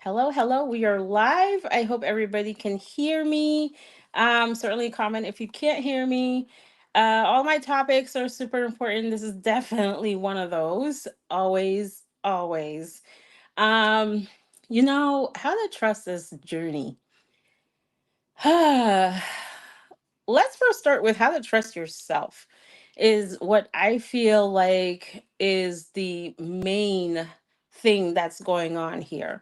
Hello, hello. We are live. I hope everybody can hear me. Certainly comment if you can't hear me. All my topics are super important. This is definitely one of those. Always, always. Um, how to trust this journey. Let's first start with how to trust yourself, is what I feel like is the main thing that's going on here.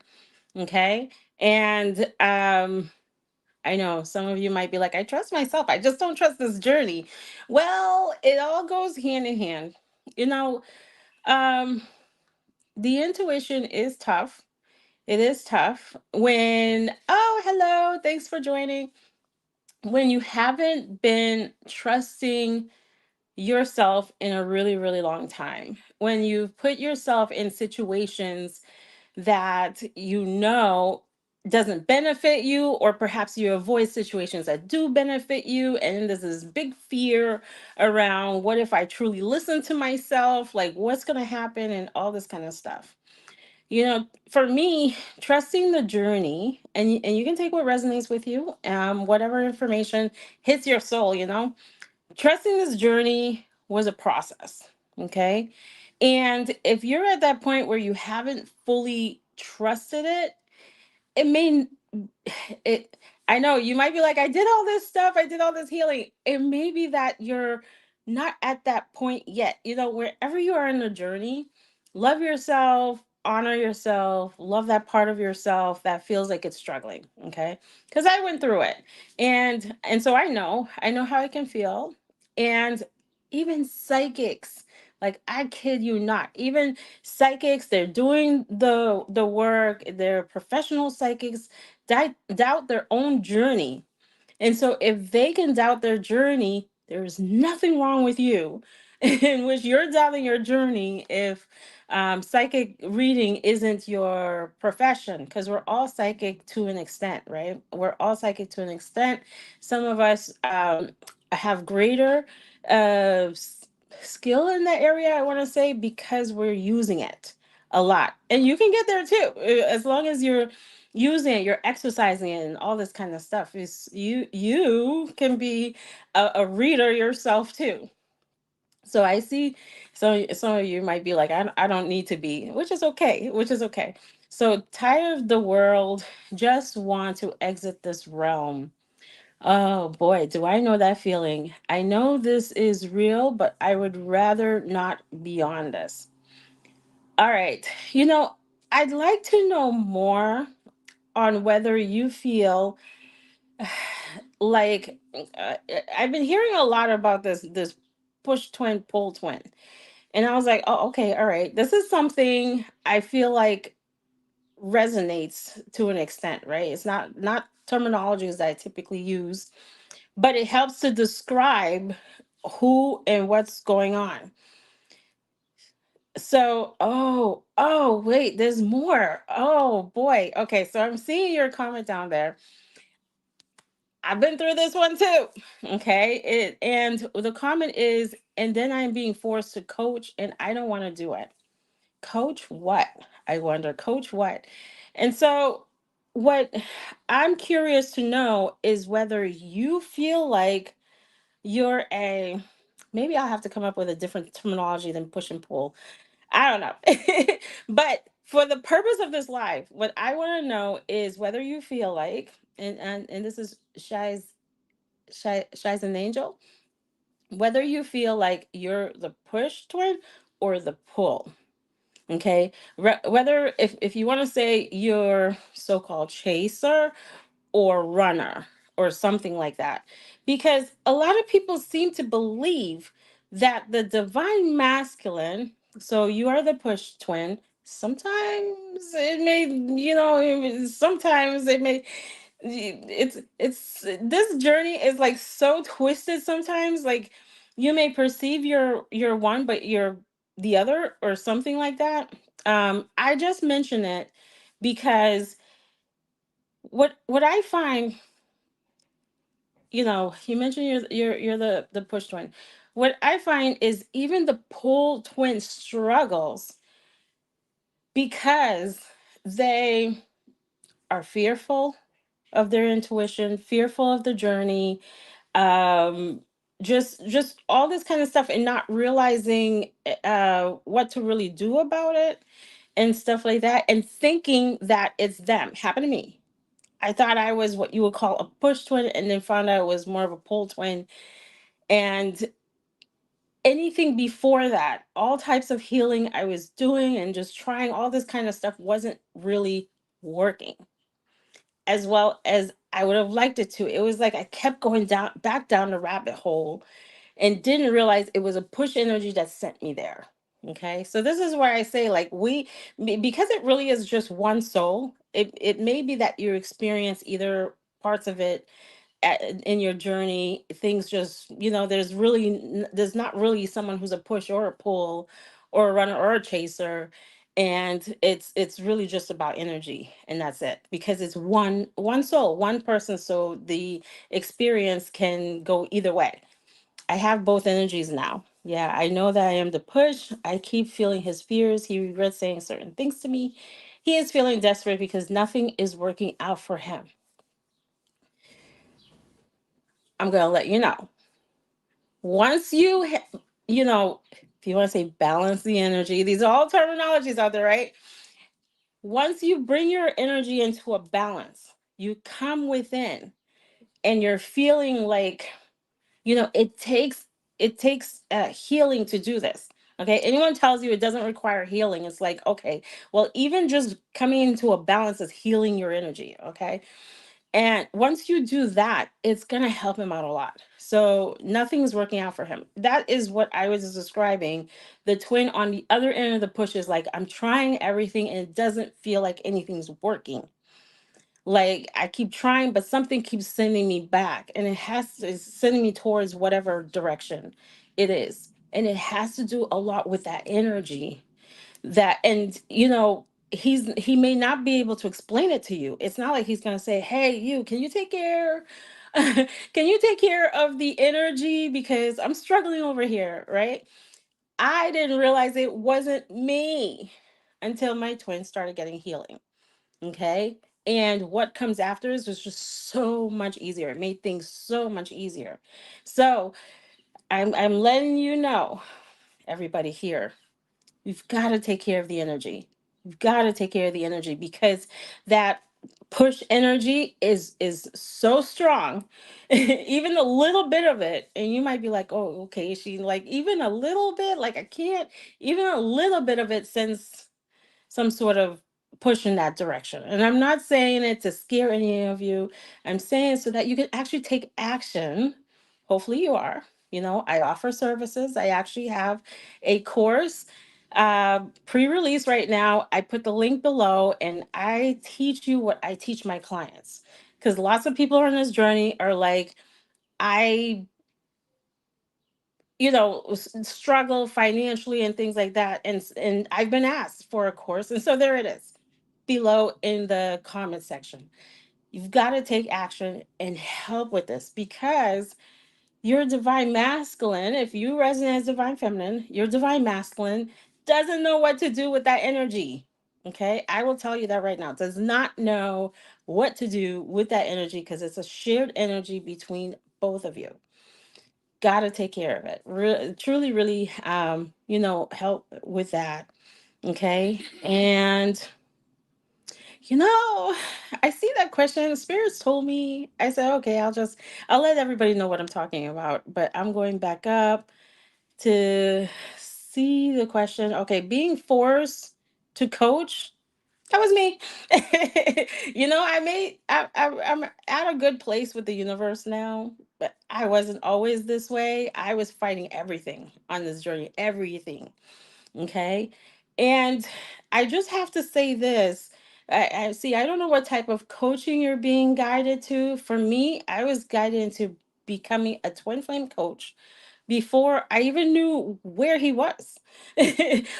Okay. And I know some of you might be like, I trust myself. I just don't trust this journey. Well, it all goes hand in hand. You know, um, the intuition is tough. It is tough when, oh, hello, thanks for joining. When you haven't been trusting yourself in a really, really long time, when you've put yourself in situations that doesn't benefit you, or perhaps you avoid situations that do benefit you, and there's this big fear around, what if I truly listen to myself, like what's going to happen, and all this kind of stuff. For me, trusting the journey, and you can take what resonates with you, whatever information hits your soul. Trusting this journey was a process. Okay. And if you're at that point where you haven't fully trusted it, it may it I know you might be like, I did all this stuff, I did all this healing. It may be that you're not at that point yet. Wherever you are in the journey, love yourself, honor yourself, love that part of yourself that feels like it's struggling. Okay. Because I went through it. And so I know how it can feel. And even psychics, like, I kid you not, even psychics, they're doing the work, they're professional psychics, doubt their own journey. And so if they can doubt their journey, there's nothing wrong with you in which you're doubting your journey, if psychic reading isn't your profession, because we're all psychic to an extent, right? We're all psychic to an extent. Some of us have greater uh, s- skill in that area, I want to say, because we're using it a lot. And you can get there too, as long as you're using it, you're exercising it, and all this kind of stuff. Is you can be a reader yourself too. So I see, so some of you might be like, I don't need to be, which is okay, which is okay. So tired of the world, just want to exit this realm. Oh boy, do I know that feeling. I know this is real, but I would rather not be on this. All right. I'd like to know more on whether you feel like, I've been hearing a lot about this push twin, pull twin. And I was like, oh, okay, all right. This is something I feel like resonates to an extent, right? It's not terminologies that I typically use, but it helps to describe who and what's going on. So, wait, there's more. Oh boy. Okay, so I'm seeing your comment down there. I've been through this one too. Okay. And the comment is, and then I'm being forced to coach and I don't want to do it. Coach what? I wonder, coach what? And so, what I'm curious to know is whether you feel like you're a, maybe I'll have to come up with a different terminology than push and pull. I don't know. But for the purpose of this live, what I want to know is whether you feel like, and this is Shy's an angel, whether you feel like you're the push twin or the pull. Okay. Whether, if you want to say you're so-called chaser or runner or something like that, because a lot of people seem to believe that the divine masculine, so you are the push twin. Sometimes it may, sometimes it may, it's this journey is like so twisted sometimes. Like, you may perceive you're one, but you're the other, or something like that. I just mention it because what I find, you mentioned you're the push twin. What I find is even the pull twin struggles because they are fearful of their intuition, fearful of the journey, um just all this kind of stuff, and not realizing what to really do about it and stuff like that, and thinking that it's them. Happened to me. I thought I was what you would call a push twin, and then found out it was more of a pull twin. And anything before that, all types of healing I was doing and just trying all this kind of stuff, wasn't really working as well as I would have liked it to. It was like I kept going down, back down the rabbit hole, and didn't realize it was a push energy that sent me there. Okay. So this is where I say, like, because it really is just one soul, it may be that you experience either parts of it in your journey. Things just, there's not really someone who's a push or a pull or a runner or a chaser. And it's really just about energy, and that's it, because it's one soul, one person. So the experience can go either way. I have both energies now. Yeah, I know that I am the push. I keep feeling his fears. He regrets saying certain things to me. He is feeling desperate because nothing is working out for him. I'm going to let you know. Once if you want to say balance the energy, these are all terminologies out there, right? Once you bring your energy into a balance, you come within, and you're feeling like, it takes healing to do this. Okay, anyone tells you it doesn't require healing, it's like, okay, well, even just coming into a balance is healing your energy. Okay, and once you do that, it's going to help him out a lot. So nothing's working out for him. That is what I was describing. The twin on the other end of the push is like, I'm trying everything and it doesn't feel like anything's working. Like, I keep trying, but something keeps sending me back, and it's sending me towards whatever direction it is. And it has to do a lot with that energy, that, and he may not be able to explain it to you. It's not like he's going to say, hey, you, can you take care can you take care of the energy, because I'm struggling over here, right? I didn't realize it wasn't me until my twins started getting healing. Okay. And what comes after is just so much easier. It made things so much easier. So I'm letting you know, everybody here, you've got to take care of the energy. You've got to take care of the energy, because that push energy is so strong. Even a little bit of it, and you might be like, oh, okay, she, like, even a little bit, like, I can't, even a little bit of it sends some sort of push in that direction. And I'm not saying it to scare any of you. I'm saying so that you can actually take action. Hopefully you are. I offer services. I actually have a course pre-release right now. I put the link below, and I teach you what I teach my clients. Because lots of people on this journey are like, I struggle financially and things like that, and I've been asked for a course, and so there it is below in the comment section. You've got to take action and help with this, because your divine masculine, if you resonate as divine feminine, your divine masculine doesn't know what to do with that energy. Okay, I will tell you that right now, does not know what to do with that energy, because it's a shared energy between both of you. Got to take care of it. Truly, really, help with that. Okay. And, you know, I see that question. Spirits told me, I said, okay, I'll let everybody know what I'm talking about. But I'm going back up to see the question. Okay. Being forced to coach. That was me. I'm at a good place with the universe now, but I wasn't always this way. I was fighting everything on this journey, everything. Okay. And I just have to say this. I see, I don't know what type of coaching you're being guided to. For me, I was guided into becoming a twin flame coach before I even knew where he was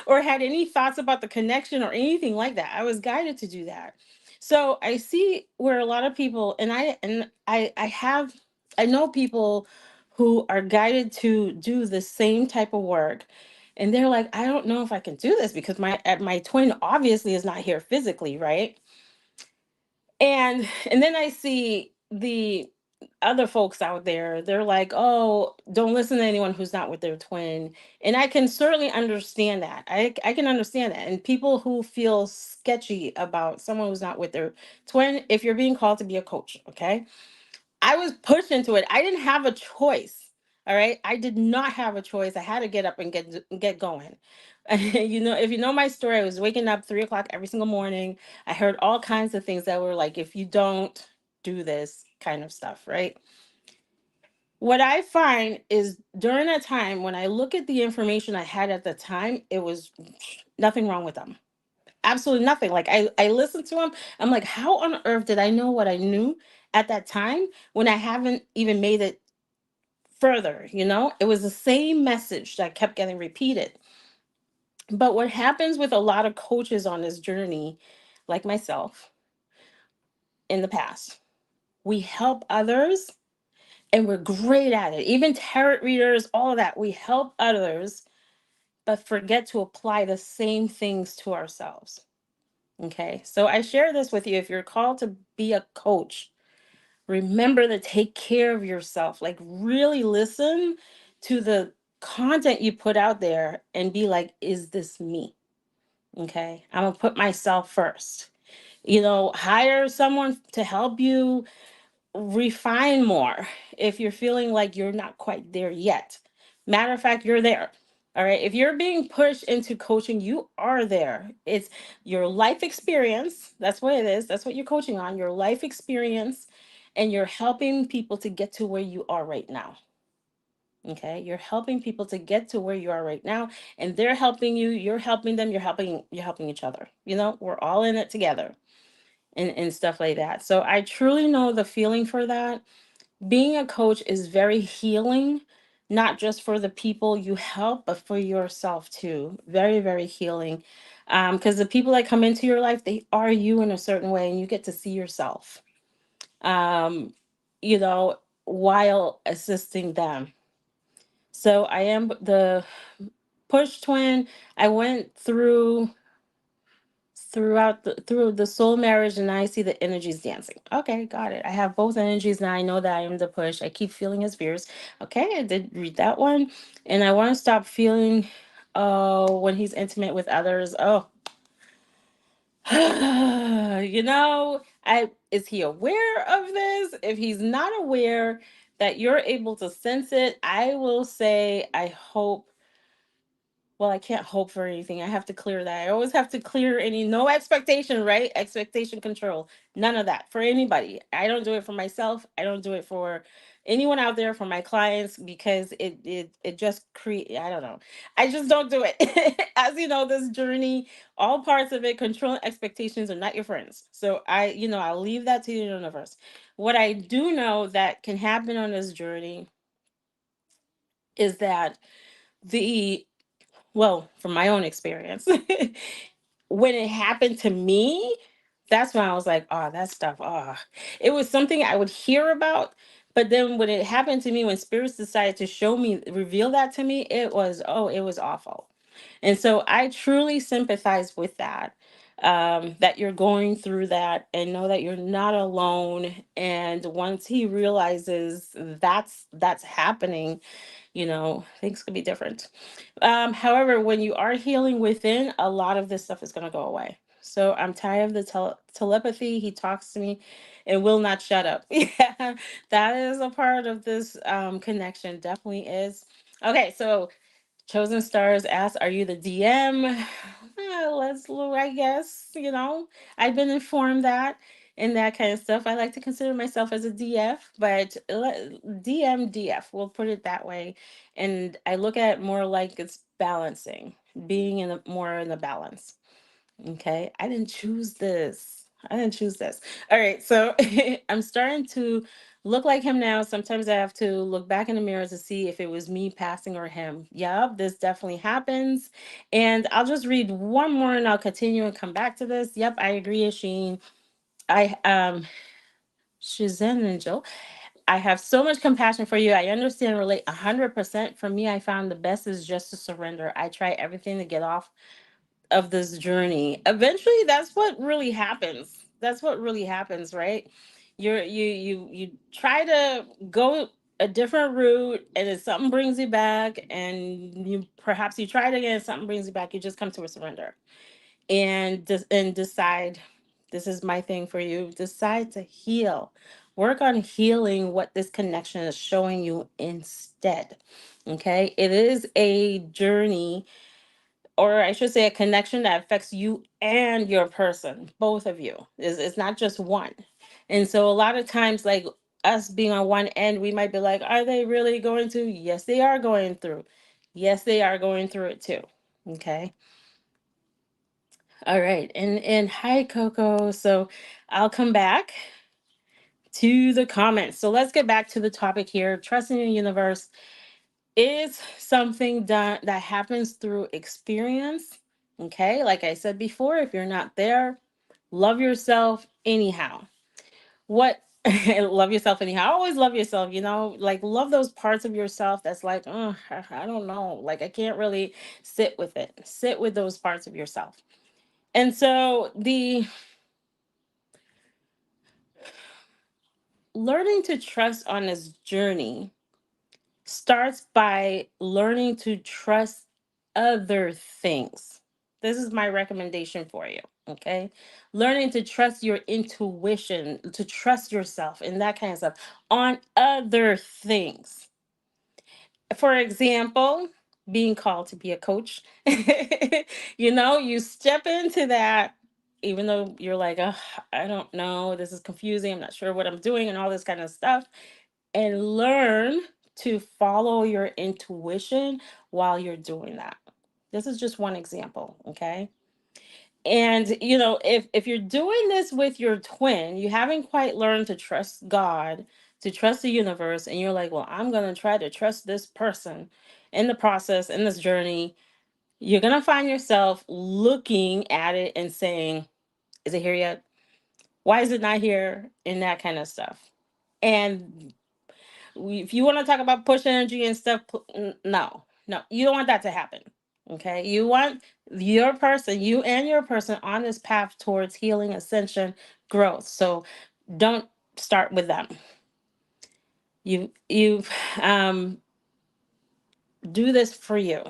or had any thoughts about the connection or anything like that. I was guided to do that. So I see where a lot of people, I know people who are guided to do the same type of work, and they're like, I don't know if I can do this because my twin obviously is not here physically, right? And then I see the other folks out there, they're like, oh, don't listen to anyone who's not with their twin. And I can certainly understand that. I can understand that. And people who feel sketchy about someone who's not with their twin, if you're being called to be a coach, okay? I was pushed into it. I didn't have a choice. All right. I did not have a choice. I had to get up and get going. If you know my story, I was waking up 3 o'clock every single morning. I heard all kinds of things that were like, if you don't do this kind of stuff, right? What I find is during that time, when I look at the information I had at the time, it was nothing wrong with them. Absolutely nothing. Like I listened to him. I'm like, how on earth did I know what I knew at that time when I haven't even made it further? It was the same message that kept getting repeated. But what happens with a lot of coaches on this journey, like myself in the past, we help others and we're great at it. Even tarot readers, all of that, we help others, but forget to apply the same things to ourselves. Okay, so I share this with you. If you're called to be a coach, remember to take care of yourself. Like, really listen to the content you put out there and be like, is this me? Okay, I'm gonna put myself first. Hire someone to help you refine more if you're feeling like you're not quite there yet. Matter of fact, you're there. All right. If you're being pushed into coaching, you are there. It's your life experience. That's what it is. That's what you're coaching on, your life experience. And you're helping people to get to where you are right now. Okay. You're helping people to get to where you are right now. And they're helping you. You're helping them. You're helping each other. We're all in it together and stuff like that. So I truly know the feeling for that. Being a coach is very healing, not just for the people you help, but for yourself too. Very, very healing. Because the people that come into your life, they are you in a certain way, and you get to see yourself, um, you know, while assisting them. So I am the push twin. I went through the soul marriage, and I see the energies dancing. Okay, got it. I have both energies now. I know that I am the push. I keep feeling his fears. Okay, I did read that one. And I want to stop feeling, oh, when he's intimate with others. Oh, I is he aware of this? If he's not aware that you're able to sense it, I will say I hope, well, I can't hope for anything. I have to clear that. I always have to clear any, no expectation, right? Expectation control. None of that for anybody. I don't do it for myself. I don't do it for anyone out there, for my clients, because it just create, I don't know. I just don't do it. As you know, this journey, all parts of it, control and expectations are not your friends. So I'll leave that to the universe. What I do know that can happen on this journey is that the well, from my own experience, when it happened to me, that's when I was like, oh, that stuff, oh, it was something I would hear about. But then when it happened to me, when spirits decided to show me, reveal that to me, it was awful. And so I truly sympathize with that. That you're going through that, and know that you're not alone. And once he realizes that's happening, things could be different. However, when you are healing within, a lot of this stuff is going to go away. So I'm tired of the telepathy. He talks to me and will not shut up. Yeah, that is a part of this connection. Definitely is. Okay, so Chosen Stars asks, "Are you the DM?" Let's look. I guess I've been informed that and that kind of stuff. I like to consider myself as a DF, but DM DF. We'll put it that way. And I look at it more like it's balancing, being more in the balance. Okay, I didn't choose this. I didn't choose this. All right, so I'm starting to look like him now. Sometimes I have to look back in the mirror to see if it was me passing or him. Yep, this definitely happens. And I'll just read one more and I'll continue and come back to this. Yep, I agree, Asheen. I Shazan and Joe. I have so much compassion for you. I understand, relate 100%. For me, I found the best is just to surrender. I try everything to get off of this journey. Eventually, that's what really happens. That's what really happens, right? You try to go a different route, and if something brings you back, and you perhaps you try it again, something brings you back, you just come to a surrender and decide, this is my thing for you. Decide to heal. Work on healing what this connection is showing you instead. Okay? It is a journey, or I should say a connection that affects you and your person, both of you. It's not just one. And so a lot of times, like us being on one end, we might be like, are they really going to? Yes, they are going through. Yes, they are going through it too. Okay. All right. And hi, Coco. So I'll come back to the comments. So let's get back to the topic here. Trusting the universe is something that happens through experience. Okay. Like I said before, if you're not there, love yourself anyhow. What love yourself anyhow. Always love yourself, like love those parts of yourself that's like, oh, I don't know. Like I can't really sit with it. Sit with those parts of yourself. And so the learning to trust on this journey starts by learning to trust other things. This is my recommendation for you. Okay. Learning to trust your intuition, to trust yourself, and that kind of stuff on other things. For example, being called to be a coach, you step into that, even though you're like, oh, I don't know, this is confusing, I'm not sure what I'm doing, and all this kind of stuff, and learn to follow your intuition while you're doing that. This is just one example, okay? And if you're doing this with your twin, you haven't quite learned to trust God, to trust the universe, and you're like, well, I'm going to try to trust this person in the process, in this journey, you're going to find yourself looking at it and saying, is it here yet? Why is it not here? And that kind of stuff. And if you want to talk about push energy and stuff, no, no, you don't want that to happen. Okay. You want you and your person on this path towards healing, ascension, growth. So don't start with them. You um, do this for you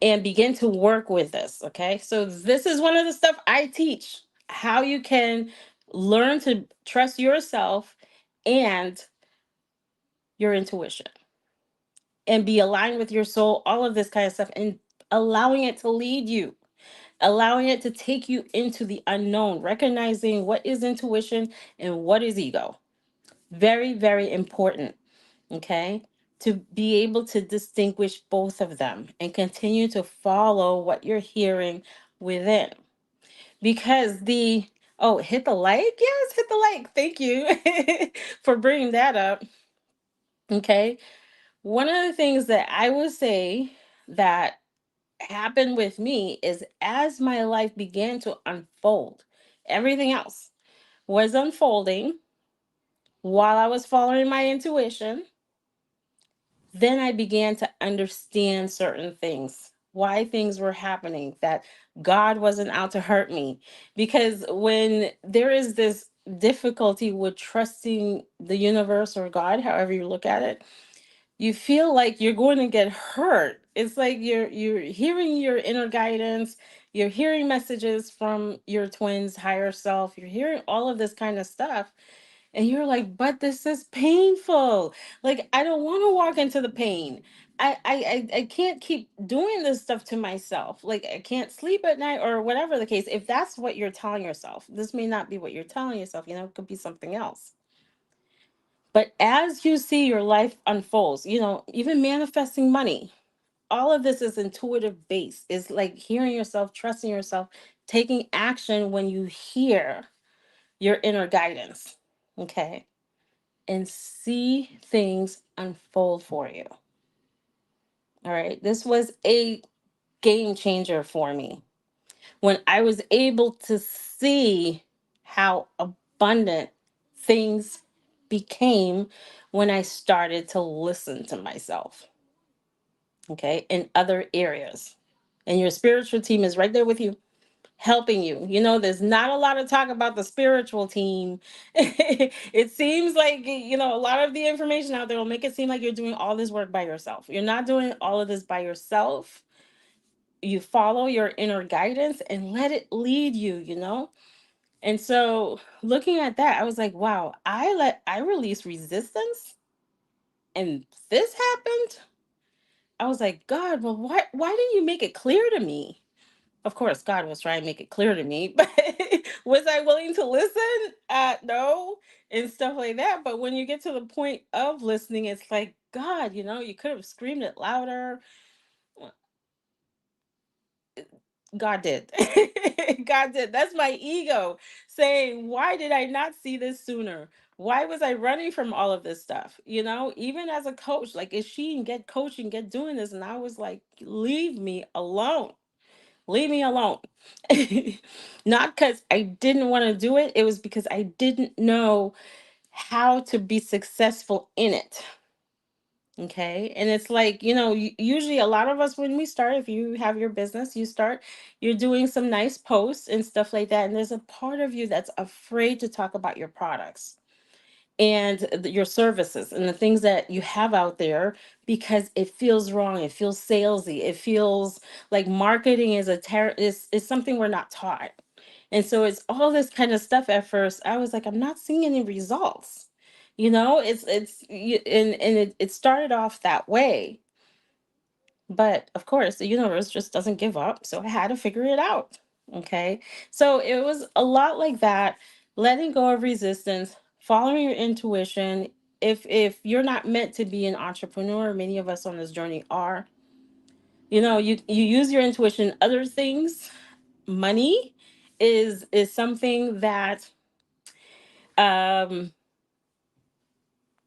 and begin to work with this. Okay. So this is one of the stuff I teach, how you can learn to trust yourself and your intuition and be aligned with your soul, all of this kind of stuff, and allowing it to lead you, allowing it to take you into the unknown, recognizing what is intuition and what is ego. Very, very important, okay? To be able to distinguish both of them and continue to follow what you're hearing within. Because hit the like? Yes, hit the like. Thank you for bringing that up. Okay. One of the things that I would say that happened with me is as my life began to unfold, everything else was unfolding while I was following my intuition. Then I began to understand certain things, why things were happening, that God wasn't out to hurt me. Because when there is this difficulty with trusting the universe or God, however you look at it, you feel like you're going to get hurt. It's like you're hearing your inner guidance, you're hearing messages from your twins higher self, you're hearing all of this kind of stuff, and you're like, but this is painful. Like I don't want to walk into the pain. I can't keep doing this stuff to myself. Like I can't sleep at night or whatever the case. If that's what you're telling yourself, this may not be what you're telling yourself, it could be something else. But as you see your life unfolds, even manifesting money, all of this is intuitive based. It's like hearing yourself, trusting yourself, taking action when you hear your inner guidance. Okay. And see things unfold for you. All right. This was a game changer for me when I was able to see how abundant things became when I started to listen to myself, okay, in other areas. And your spiritual team is right there with you. helping you. There's not a lot of talk about the spiritual team. It seems like, a lot of the information out there will make it seem like you're doing all this work by yourself. You're not doing all of this by yourself. You follow your inner guidance and let it lead you. And so looking at that, I was like, wow, I released resistance and this happened. I was like, God, well, why didn't you make it clear to me? Of course, God was trying to make it clear to me, but was I willing to listen? No, and stuff like that. But when you get to the point of listening, it's like, God, you could have screamed it louder. Well, God did. God did. That's my ego saying, why did I not see this sooner? Why was I running from all of this stuff? Even as a coach, like, is she and get coaching, get doing this? And I was like, leave me alone. Leave me alone. Not because I didn't want to do it. It was because I didn't know how to be successful in it. Okay. And it's like, usually a lot of us, when we start, if you have your business, you're doing some nice posts and stuff like that. And there's a part of you that's afraid to talk about your products and your services and the things that you have out there, because it feels wrong. It feels salesy. It feels like marketing is something we're not taught. And so it's all this kind of stuff. At first I was like, I'm not seeing any results. It started off that way. But of course, the universe just doesn't give up. So I had to figure it out. Okay. So it was a lot like that, letting go of resistance, following your intuition. If you're not meant to be an entrepreneur, many of us on this journey are, you use your intuition. Other things, money is something that um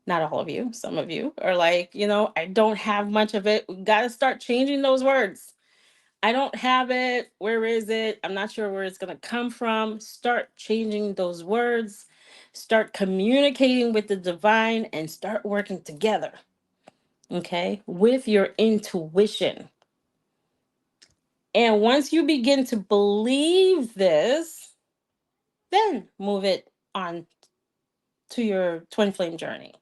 not all of you, some of you are like, I don't have much of it. We got to start changing those words. I don't have it. Where is it? I'm not sure where it's going to come from. Start changing those words. Start communicating with the divine and start working together. Okay. With your intuition. And once you begin to believe this, then move it on to your twin flame journey.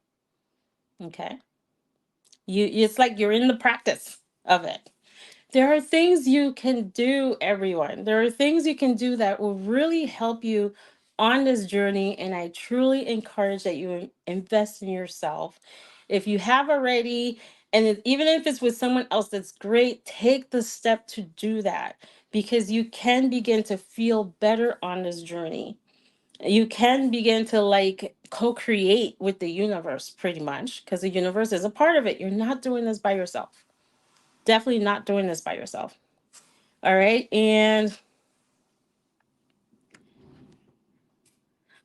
Okay. It's like you're in the practice of it. There are things you can do, everyone. There are things you can do that will really help you on this journey. And I truly encourage that you invest in yourself. If you have already, and even if it's with someone else, that's great. Take the step to do that, because you can begin to feel better on this journey. You can begin to like co-create with the universe pretty much, because the universe is a part of it. You're not doing this by yourself. Definitely not doing this by yourself. All right. And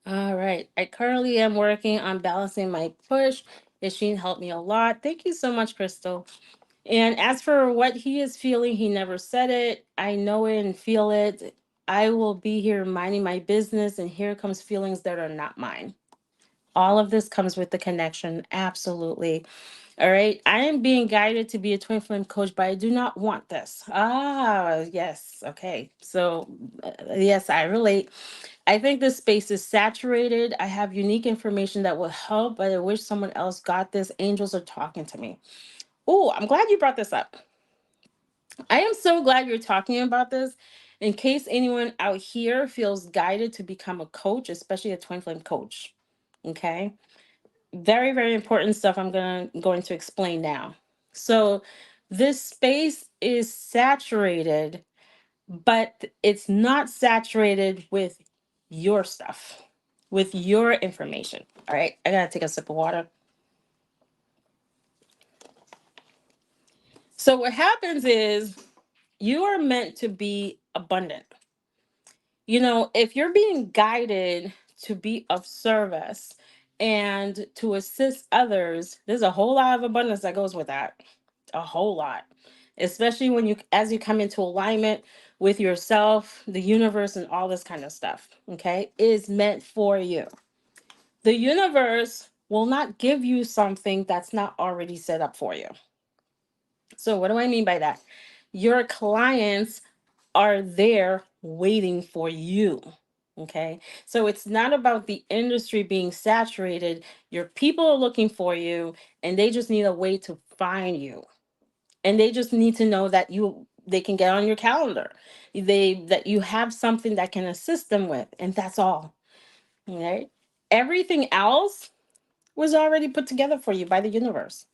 all right. I currently am working on balancing my push. Isheen helped me a lot. Thank you so much, Crystal. And as for what he is feeling, he never said it. I know it and feel it. I will be here minding my business, and here comes feelings that are not mine. All of this comes with the connection. Absolutely. All right. I am being guided to be a twin flame coach, but I do not want this. Ah, yes. Okay. So, yes, I relate. I think this space is saturated. I have unique information that will help, but I wish someone else got this. Angels are talking to me. Oh, I'm glad you brought this up. I am so glad you're talking about this. In case anyone out here feels guided to become a coach, especially a twin flame coach. Okay. Very, very important stuff I'm going to explain now. So this space is saturated, but it's not saturated with your stuff, with your information. All right, I gotta take a sip of water. So what happens is you are meant to be abundant. If you're being guided to be of service and to assist others, there's a whole lot of abundance that goes with that. A whole lot. Especially as you come into alignment with yourself, the universe, and all this kind of stuff. Okay, is meant for you. The universe will not give you something that's not already set up for you. So what do I mean by that? Your clients are there waiting for you. Okay. So it's not about the industry being saturated. Your people are looking for you, and they just need a way to find you. And they just need to know that they can get on your calendar. That you have something that can assist them with, and that's all. Right? Everything else was already put together for you by the universe.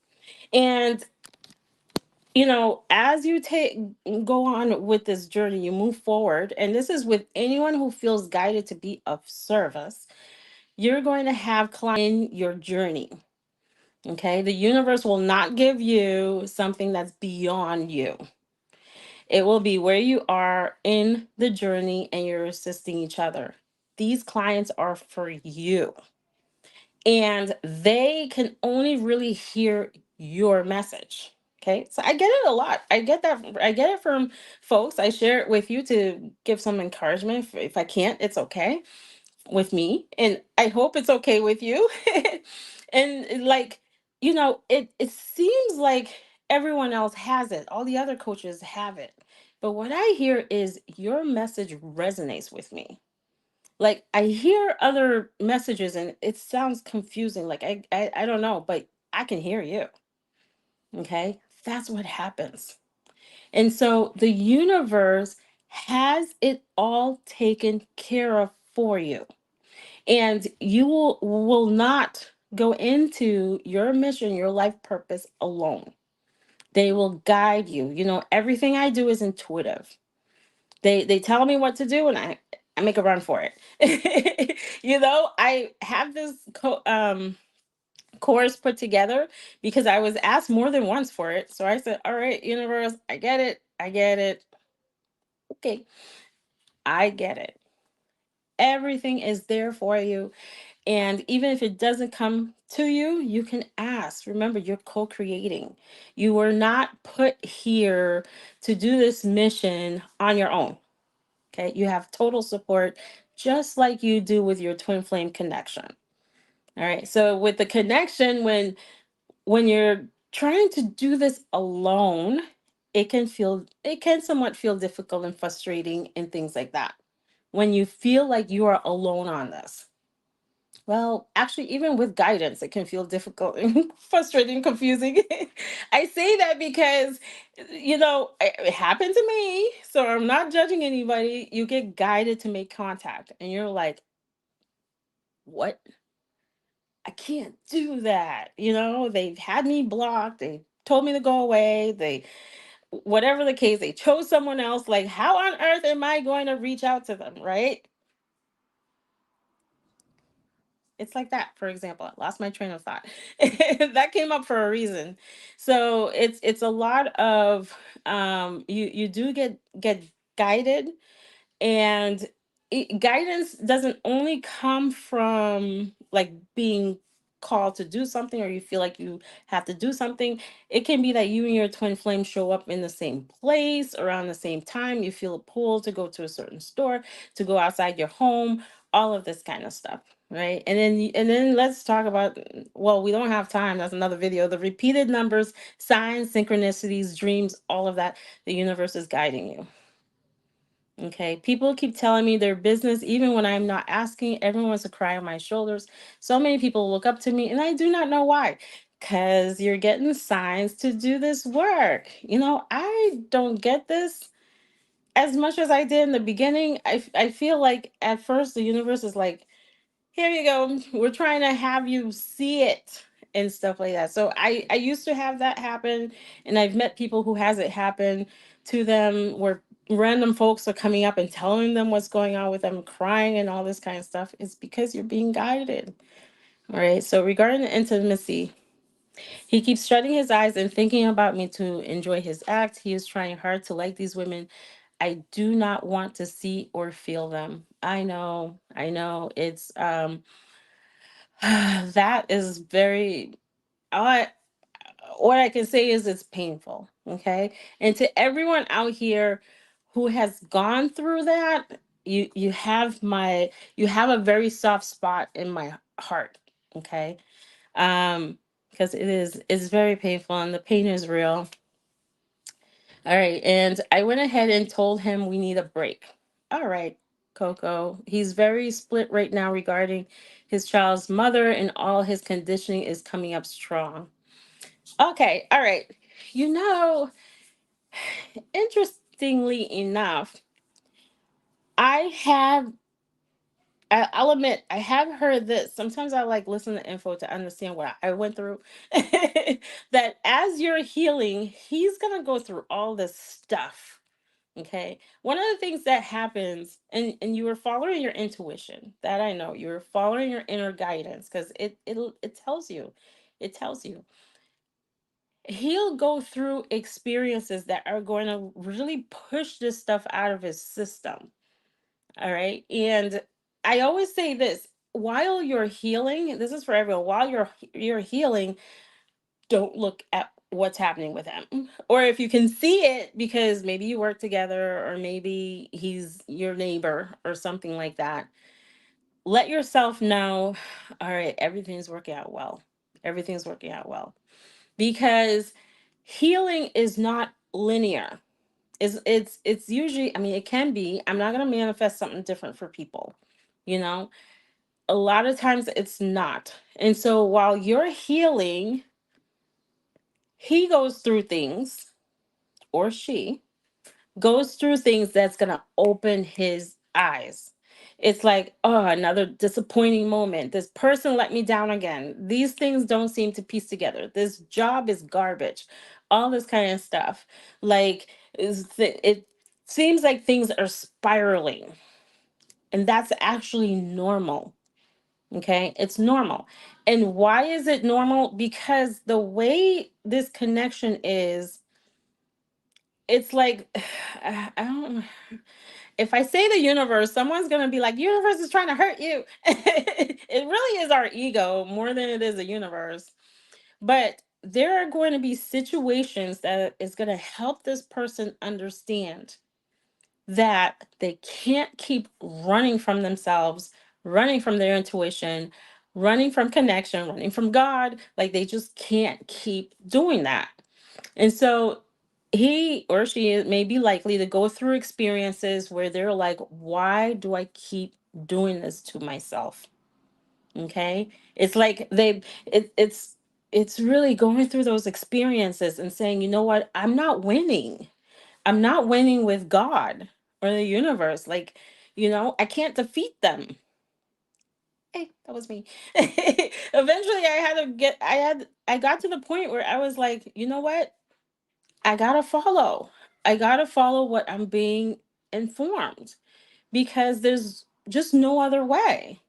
And as you go on with this journey, you move forward, and this is with anyone who feels guided to be of service. You're going to have clients in your journey. Okay, the universe will not give you something that's beyond you. It will be where you are in the journey and you're assisting each other. These clients are for you, and they can only really hear your message. Okay, so I get it a lot. I get that. I get it from folks. I share it with you to give some encouragement. If I can't, it's okay with me, and I hope it's okay with you. And like, it seems like everyone else has it. All the other coaches have it. But what I hear is your message resonates with me. Like, I hear other messages and it sounds confusing. Like, I don't know, but I can hear you. Okay? That's what happens. And so the universe has it all taken care of for you. And you will not go into your mission, your life purpose alone. They will guide you. Everything I do is intuitive. They tell me what to do, and I make a run for it. I have this course put together because I was asked more than once for it. So I said, "All right, universe, I get it. I get it. Okay, I get it. Everything is there for you. And even if it doesn't come to you, you can ask. Remember, you're co creating. You were not put here to do this mission on your own. Okay. You have total support, just like you do with your twin flame connection. All right. So, with the connection, when you're trying to do this alone, it can somewhat feel difficult and frustrating and things like that. When you feel like you are alone on this. Well, actually, even with guidance, it can feel difficult and frustrating, confusing. I say that because, it happened to me. So I'm not judging anybody. You get guided to make contact, and you're like, what? I can't do that. They've had me blocked. They told me to go away. Whatever the case, they chose someone else. Like, how on earth am I going to reach out to them? Right? It's like that. For example, I lost my train of thought. That came up for a reason. So it's a lot of you do get guided, and guidance doesn't only come from like being called to do something, or you feel like you have to do something. It can be that you and your twin flame show up in the same place around the same time. You feel a pull to go to a certain store, to go outside your home, all of this kind of stuff. Right. And then let's talk about, well, we don't have time. That's another video. The repeated numbers, signs, synchronicities, dreams, all of that. The universe is guiding you. Okay, people keep telling me their business, even when I'm not asking. Everyone wants to cry on my shoulders. So many people look up to me, and I do not know why. Because you're getting signs to do this work. I don't get this as much as I did in the beginning. I feel like at first the universe is like, here you go. We're trying to have you see it and stuff like that. So I used to have that happen, and I've met people who has it happen to them where random folks are coming up and telling them what's going on with them, crying and all this kind of stuff. It's because you're being guided. All right. So regarding the intimacy, he keeps shutting his eyes and thinking about me to enjoy his act. He is trying hard to like these women. I do not want to see or feel them. I know. I know. It's that is very, I what I can say is it's painful. Okay. And to everyone out here who has gone through that, you have a very soft spot in my heart. Okay. Because it's very painful and the pain is real. All right. And I went ahead and told him we need a break. All right, Coco. He's very split right now regarding his child's mother, and all his conditioning is coming up strong. Okay, all right. You know, interestingly enough, I have, I'll admit, I have heard this. Sometimes I like listen to info to understand what I went through. That as you're healing, he's going to go through all this stuff. Okay. One of the things that happens, and you were following your intuition, that I know you were following your inner guidance, because it tells you, it tells you he'll go through experiences that are going to really push this stuff out of his system. All right. And I always say this, while you're healing, this is for everyone, while you're healing, don't look at what's happening with him. Or if you can see it because maybe you work together or maybe he's your neighbor or something like that, let yourself know, all right, everything's working out well. Everything's working out well. Because healing is not linear. It's usually, I mean, it can be. I'm not going to manifest something different for people. You know, a lot of times it's not. And so while you're healing, he goes through things, or she goes through things that's going to open his eyes. It's like, oh, another disappointing moment. This person let me down again. These things don't seem to piece together. This job is garbage. All this kind of stuff. Like, it seems like things are spiraling. And that's actually normal. Okay, it's normal. And why is it normal? Because the way this connection is, it's like, I don't, if I say the universe, someone's going to be like, universe is trying to hurt you. It really is our ego more than it is the universe. But there are going to be situations that is going to help this person understand that they can't keep running from themselves, running from their intuition, running from connection, running from God. Like they just can't keep doing that. And so he or she may be likely to go through experiences where they're like, why do I keep doing this to myself? Okay. It's like it's really going through those experiences and saying, you know what, I'm not winning. I'm not winning with God or the universe. Like, I can't defeat them. Hey, that was me. Eventually I got to the point where I was like, you know what? I gotta follow. I gotta follow what I'm being informed because there's just no other way.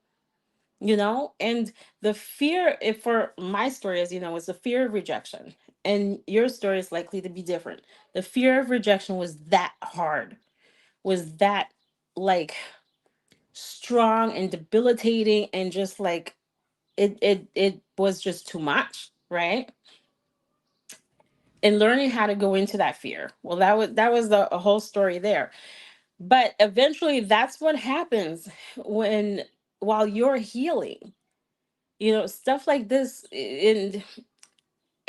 And the fear, if for my story, as you know, is the fear of rejection. And your story is likely to be different. The fear of rejection was that hard, was that like strong and debilitating and just like it was just too much, right? And learning how to go into that fear. Well, that was a whole story there. But eventually that's what happens when while you're healing. Stuff like this,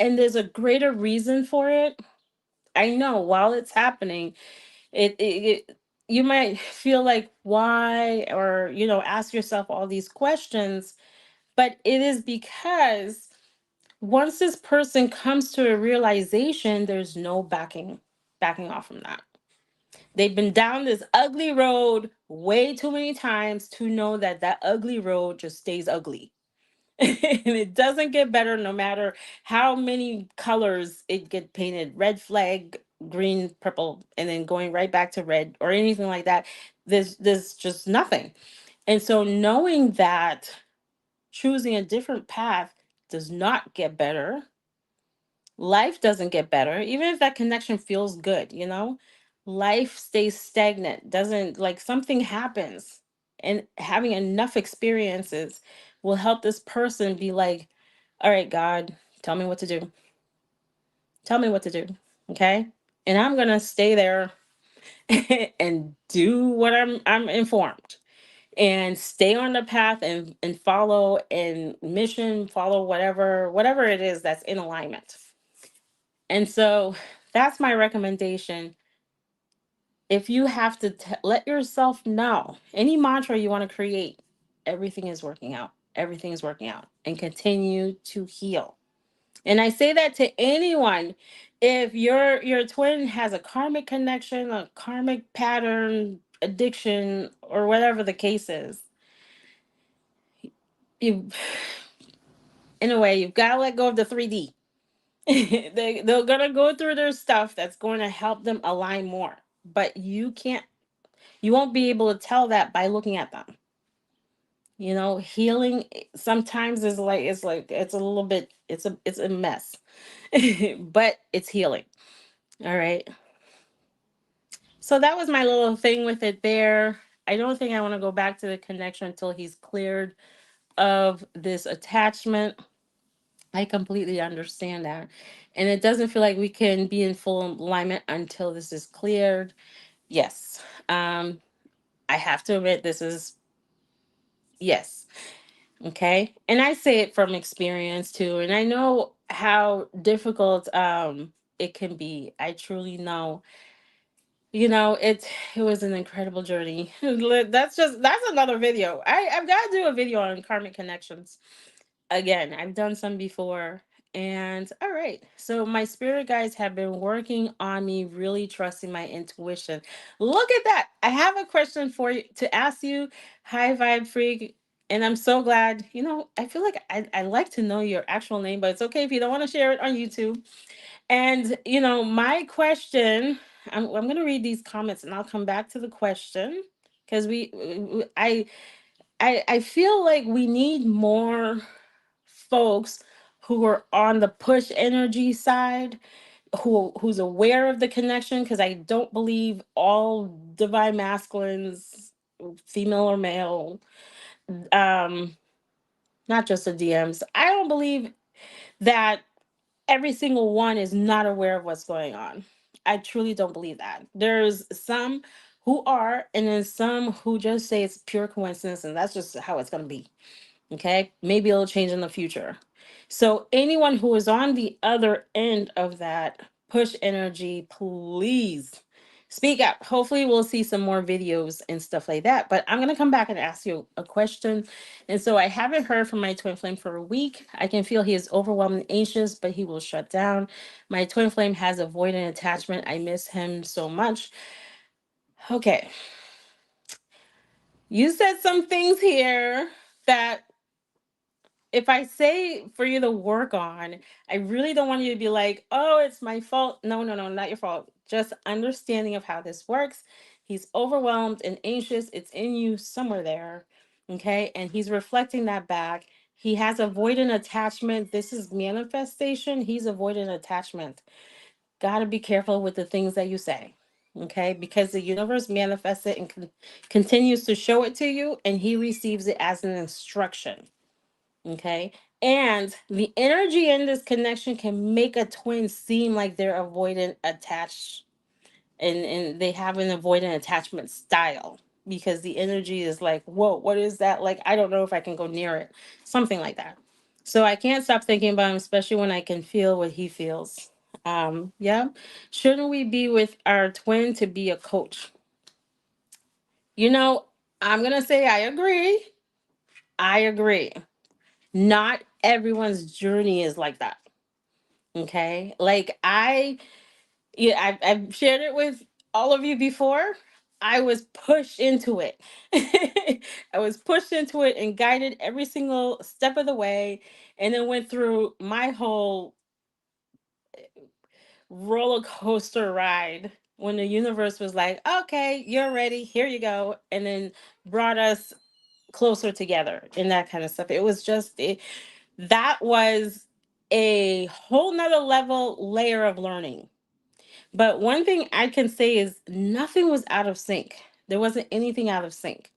and there's a greater reason for it. I know while it's happening, it you might feel like why, or ask yourself all these questions, but it is because once this person comes to a realization, there's no backing off from that. They've been down this ugly road way too many times to know that that ugly road just stays ugly. And it doesn't get better no matter how many colors it get painted, red flag, green, purple, and then going right back to red or anything like that. There's just nothing. And so knowing that choosing a different path does not get better, life doesn't get better, even if that connection feels good. Life stays stagnant, doesn't, like, something happens. And having enough experiences will help this person be like, all right, God, tell me what to do. Tell me what to do. Okay. And I'm going to stay there and do what I'm informed, and stay on the path and follow and mission, follow whatever it is that's in alignment. And so that's my recommendation, if you have to let yourself know any mantra you want to create, everything is working out. Everything is working out, and continue to heal. And I say that to anyone. If your twin has a karmic connection, a karmic pattern, addiction, or whatever the case is, you, in a way, you've got to let go of the 3D. They're gonna go through their stuff that's going to help them align more. But you won't be able to tell that by looking at them. Healing sometimes is like it's a little bit, it's a mess. But it's healing. All right. So that was my little thing with it there. I don't think I want to go back to the connection until he's cleared of this attachment. I completely understand that. And it doesn't feel like we can be in full alignment until this is cleared. Yes. I have to admit, this is, yes. Okay. And I say it from experience too. And I know how difficult it can be. I truly know. It was an incredible journey. That's another video. I've got to do a video on karmic connections. Again, I've done some before. And all right. So my spirit guides have been working on me, really trusting my intuition. Look at that. I have a question for you to ask you. Hi, Vibe Freak. And I'm so glad, I feel like I like to know your actual name, but it's okay if you don't want to share it on YouTube. And, my question, I'm going to read these comments and I'll come back to the question, because I feel like we need more folks who are on the push energy side, who's aware of the connection, because I don't believe all divine masculines, female or male, um not just the DMs. I don't believe that every single one is not aware of what's going on. I truly don't believe that. There's some who are, and then some who just say it's pure coincidence and that's just how it's going to be. Okay. Maybe it'll change in the future. So, anyone who is on the other end of that push energy, please speak up. Hopefully, we'll see some more videos and stuff like that. But I'm going to come back and ask you a question. And so, I haven't heard from my twin flame for a week. I can feel he is overwhelmed and anxious, but he will shut down. My twin flame has avoidant attachment. I miss him so much. Okay. You said some things here that if I say for you to work on, I really don't want you to be like, oh, it's my fault. No, no, no, not your fault. Just understanding of how this works. He's overwhelmed and anxious. It's in you somewhere there. Okay. And he's reflecting that back. He has avoidant attachment. This is manifestation. He's avoidant attachment. Got to be careful with the things that you say. Okay. Because the universe manifests it and continues to show it to you, and he receives it as an instruction. Okay. And the energy in this connection can make a twin seem like they're avoidant attached, and they have an avoidant attachment style, because the energy is like, whoa, what is that? Like, I don't know if I can go near it. Something like that. So I can't stop thinking about him, especially when I can feel what he feels. Yeah. Shouldn't we be with our twin to be a coach? You know, I'm gonna say I agree. I agree. Not everyone's journey is like that. Okay. Like I've shared it with all of you before. I was pushed into it. I was pushed into it and guided every single step of the way, and then went through my whole roller coaster ride when the universe was like, okay, you're ready, here you go, and then brought us closer together and that kind of stuff. It was just that was a whole nother layer of learning. But one thing I can say is nothing was out of sync. There wasn't anything out of sync.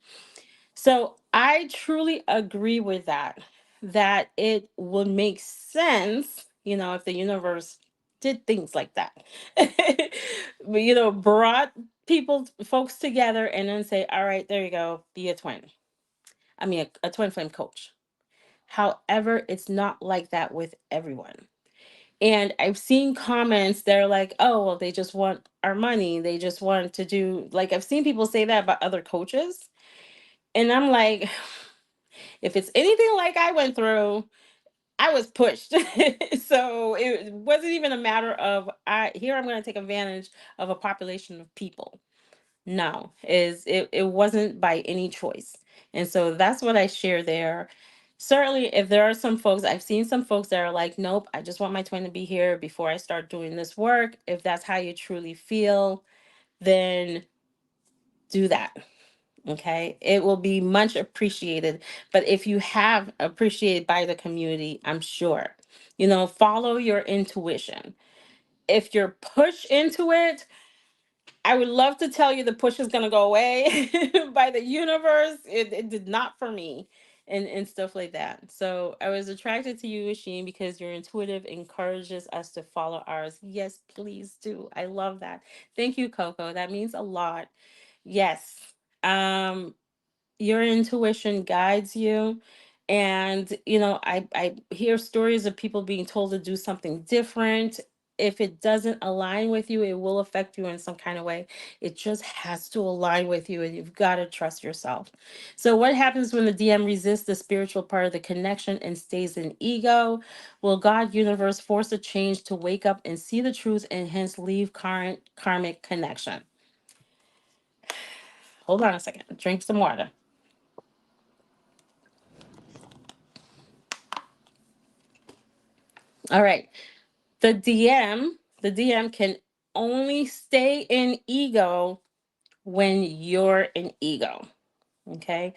So I truly agree with that it would make sense, if the universe did things like that. But, brought folks together and then say, all right, there you go, be a twin. I mean, a twin flame coach. However, it's not like that with everyone. And I've seen comments that are like, oh, well, they just want our money. They just want to do, like, I've seen people say that about other coaches. And I'm like, if it's anything like I went through, I was pushed. So it wasn't even a matter of I'm going to take advantage of a population of people. No, it wasn't by any choice. And so that's what I share there. Certainly, if there are some folks, I've seen some folks that are like, nope, I just want my twin to be here before I start doing this work. If that's how you truly feel, then do that. Okay. It will be much appreciated. But if you have appreciated by the community, I'm sure, follow your intuition. If you're pushed into it, I would love to tell you the push is going to go away by the universe. It did not for me, and stuff like that. So I was attracted to you, Sheen, because your intuitive encourages us to follow ours. Yes, please do. I love that. Thank you, Coco. That means a lot. Yes. Um, your intuition guides you. And I hear stories of people being told to do something different. If it doesn't align with you, it will affect you in some kind of way. It just has to align with you, and you've got to trust yourself. So what happens when the DM resists the spiritual part of the connection and stays in ego? Will God universe force a change to wake up and see the truth and hence leave current karmic connection? Hold on a second, drink some water. All right. The DM can only stay in ego when you're in ego. Okay.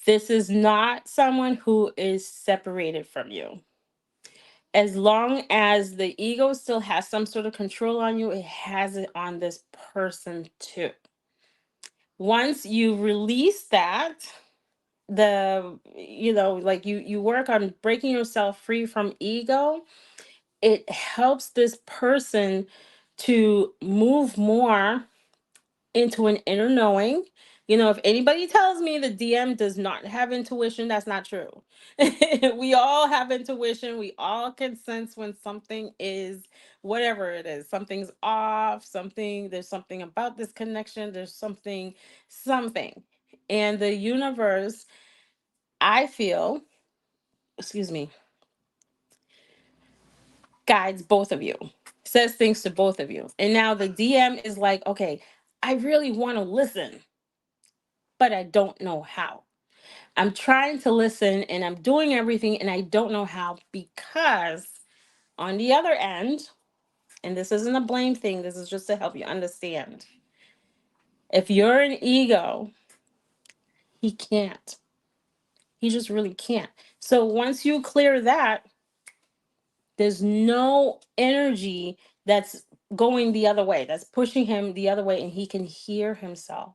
This is not someone who is separated from you. As long as the ego still has some sort of control on you, it has it on this person too. Once you release that, like you work on breaking yourself free from ego, it helps this person to move more into an inner knowing. If anybody tells me the DM does not have intuition, that's not true. We all have intuition. We all can sense when something is, whatever it is, something's off, there's something about this connection, there's something. And the universe, I feel, excuse me, guides both of you, says things to both of you. And now the DM is like, okay, I really want to listen, but I don't know how. I'm trying to listen and I'm doing everything and I don't know how, because on the other end, and this isn't a blame thing, this is just to help you understand. If you're an ego, he can't. He just really can't. So once you clear that, there's no energy that's going the other way, that's pushing him the other way, and he can hear himself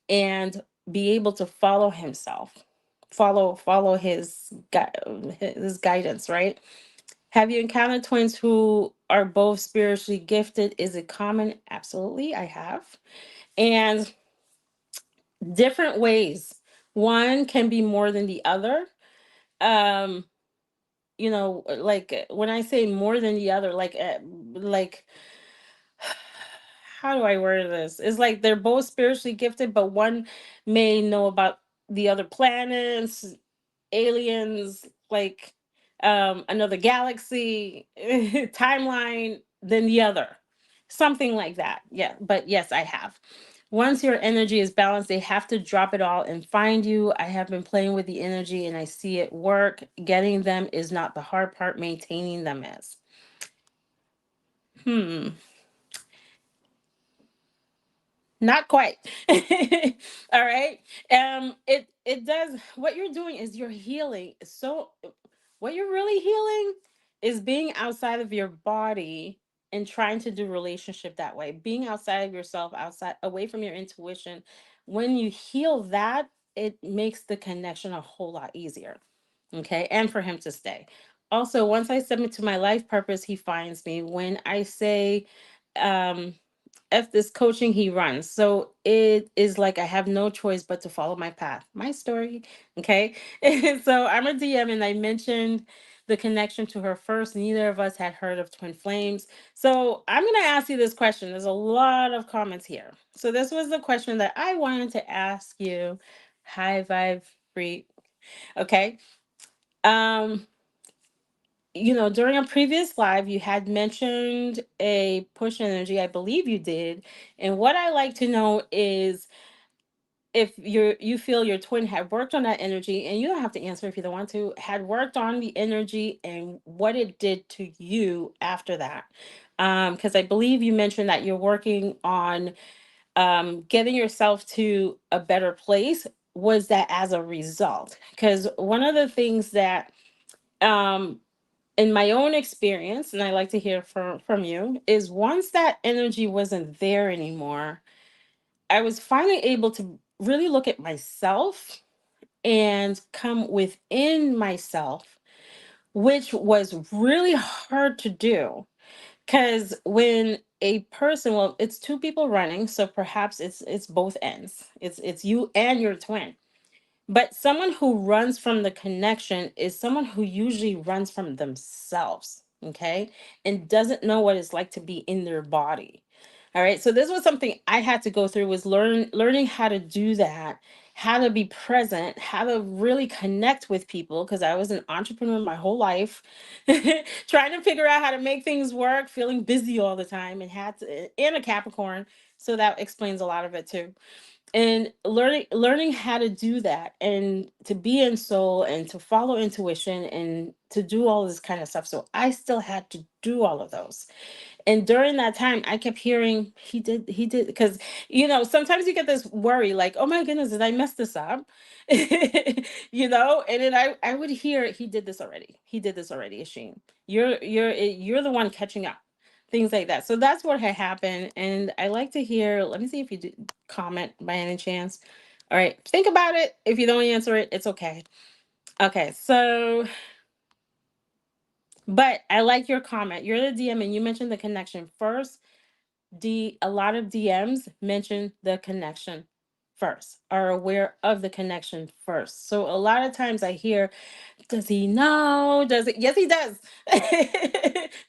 and be able to follow himself, follow his guidance, right? Have you encountered twins who are both spiritually gifted? Is it common? Absolutely, I have. And different ways. One can be more than the other. Um, like when I say more than the other, like how do I word this? It's like they're both spiritually gifted, but one may know about the other planets, aliens, like another galaxy, timeline than the other. Something like that. Yeah, but yes, I have. Once your energy is balanced, they have to drop it all and find you. I have been playing with the energy and I see it work. Getting them is not the hard part, maintaining them is. Hmm. Not quite. All right. It does, what you're doing is you're healing. So what you're really healing is being outside of your body and trying to do relationship that way. Being outside of yourself, outside, away from your intuition. When you heal that, it makes the connection a whole lot easier. Okay? And for him to stay. Also, once I submit to my life purpose, he finds me. When I say um F this coaching, he runs. So it is like I have no choice but to follow my path, my story. Okay. So I'm a DM, and I mentioned the connection to her first. Neither of us had heard of twin flames. So I'm going to ask you this question. There's a lot of comments here. So this was the question that I wanted to ask you. High vibe free. Okay. Um, during a previous live, you had mentioned a push energy. I believe you did. And what I like to know is if you feel your twin had worked on that energy, and you don't have to answer if you don't want to, had worked on the energy and what it did to you after that. Because I believe you mentioned that you're working on getting yourself to a better place. Was that as a result? Because one of the things that um in my own experience, and I like to hear from you, is once that energy wasn't there anymore, I was finally able to really look at myself and come within myself, which was really hard to do. Because when a person, well, it's two people running, so perhaps it's both ends. It's you and your twin. But someone who runs from the connection is someone who usually runs from themselves, okay? And doesn't know what it's like to be in their body. All right. So this was something I had to go through, was learning how to do that, how to be present, how to really connect with people, because I was an entrepreneur my whole life, trying to figure out how to make things work, feeling busy all the time, and a Capricorn. So that explains a lot of it too, and learning how to do that, and to be in soul, and to follow intuition, and to do all this kind of stuff. So I still had to do all of those, and during that time I kept hearing he did, because sometimes you get this worry, like, oh my goodness, did I mess this up? And then I would hear, he did this already, Asheen. You're the one catching up, things like that. So that's what had happened. And I like to hear, let me see if you do comment by any chance. All right, think about it. If you don't answer it, it's okay. Okay, so, but I like your comment. You're the DM and you mentioned the connection first. A lot of DMs mention the connection first, are aware of the connection first. So a lot of times I hear, does he know? Does it? Yes, he does.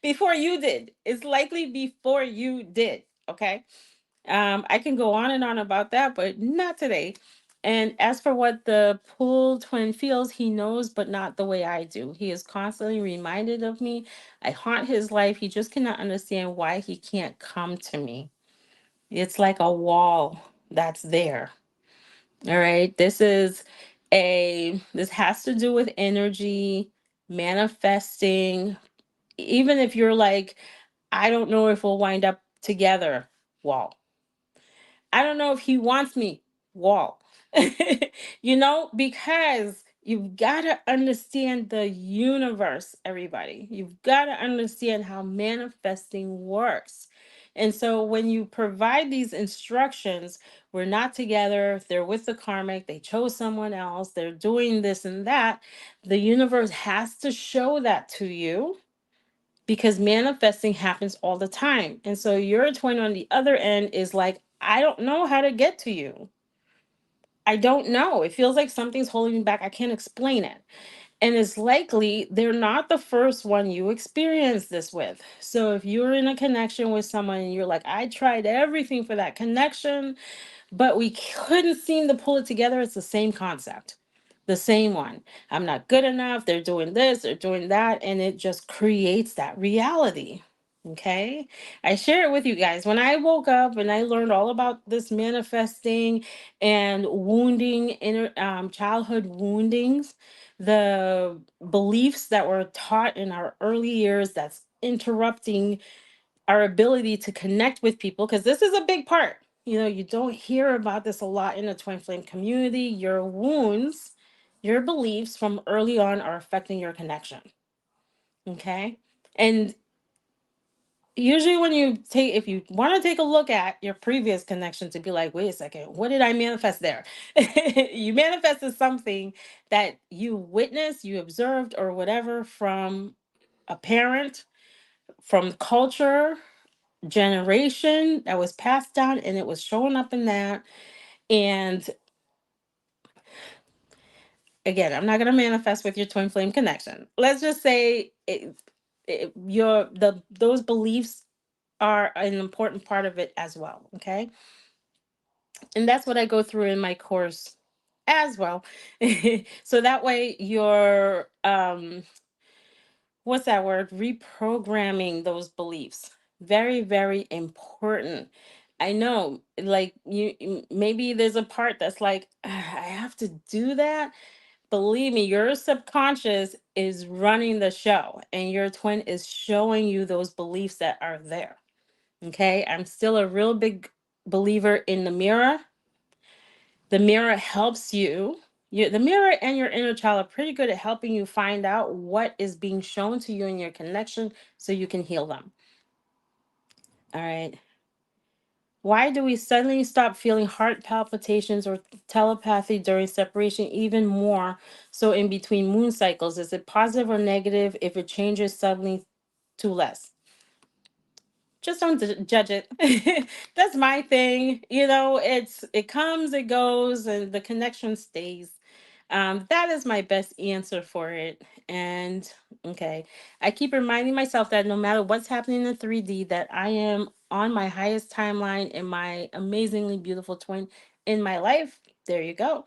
Before you did. It's likely before you did. Okay. I can go on and on about that, but not today. And as for what the pool twin feels, he knows, but not the way I do. He is constantly reminded of me. I haunt his life. He just cannot understand why he can't come to me. It's like a wall that's there. All right. This has to do with energy, manifesting. Even if you're like, I don't know if we'll wind up together, wall. I don't know if he wants me, wall. Because you've got to understand the universe, everybody. You've got to understand how manifesting works. And so when you provide these instructions, we're not together, they're with the karmic, they chose someone else, they're doing this and that, the universe has to show that to you, because manifesting happens all the time. And so your twin on the other end is like, I don't know how to get to you. I don't know. It feels like something's holding me back. I can't explain it. And it's likely they're not the first one you experience this with. So if you're in a connection with someone and you're like, I tried everything for that connection, but we couldn't seem to pull it together, it's the same concept, the same one. I'm not good enough. They're doing this, they're doing that, and it just creates that reality. Okay. I share it with you guys. When I woke up and I learned all about this manifesting and wounding, inner childhood woundings, the beliefs that were taught in our early years that's interrupting our ability to connect with people, because this is a big part. You don't hear about this a lot in the twin flame community. Your wounds, your beliefs from early on are affecting your connection. Okay. And usually when if you want to take a look at your previous connection, to be like, wait a second, what did I manifest there? You manifested something that you witnessed, you observed, or whatever, from a parent, from culture, generation, that was passed down, and it was showing up in that. And again, I'm not going to manifest with your twin flame connection. Let's just say those beliefs are an important part of it as well. Okay. And that's what I go through in my course as well. So that way you're what's that word? Reprogramming those beliefs. Very, very important. I know, like maybe there's a part that's like, "Ah, I have to do that." Believe me, your subconscious is running the show, and your twin is showing you those beliefs that are there. Okay. I'm still a real big believer in the mirror. The mirror helps you. The mirror and your inner child are pretty good at helping you find out what is being shown to you in your connection so you can heal them. All right. Why do we suddenly stop feeling heart palpitations or telepathy during separation, even more so in between moon cycles? Is it positive or negative if it changes suddenly to less? Just don't judge it. That's my thing. It comes, it goes, and the connection stays. That is my best answer for it. And okay, I keep reminding myself that no matter what's happening in 3D, that I am on my highest timeline in my amazingly beautiful twin in my life. There you go.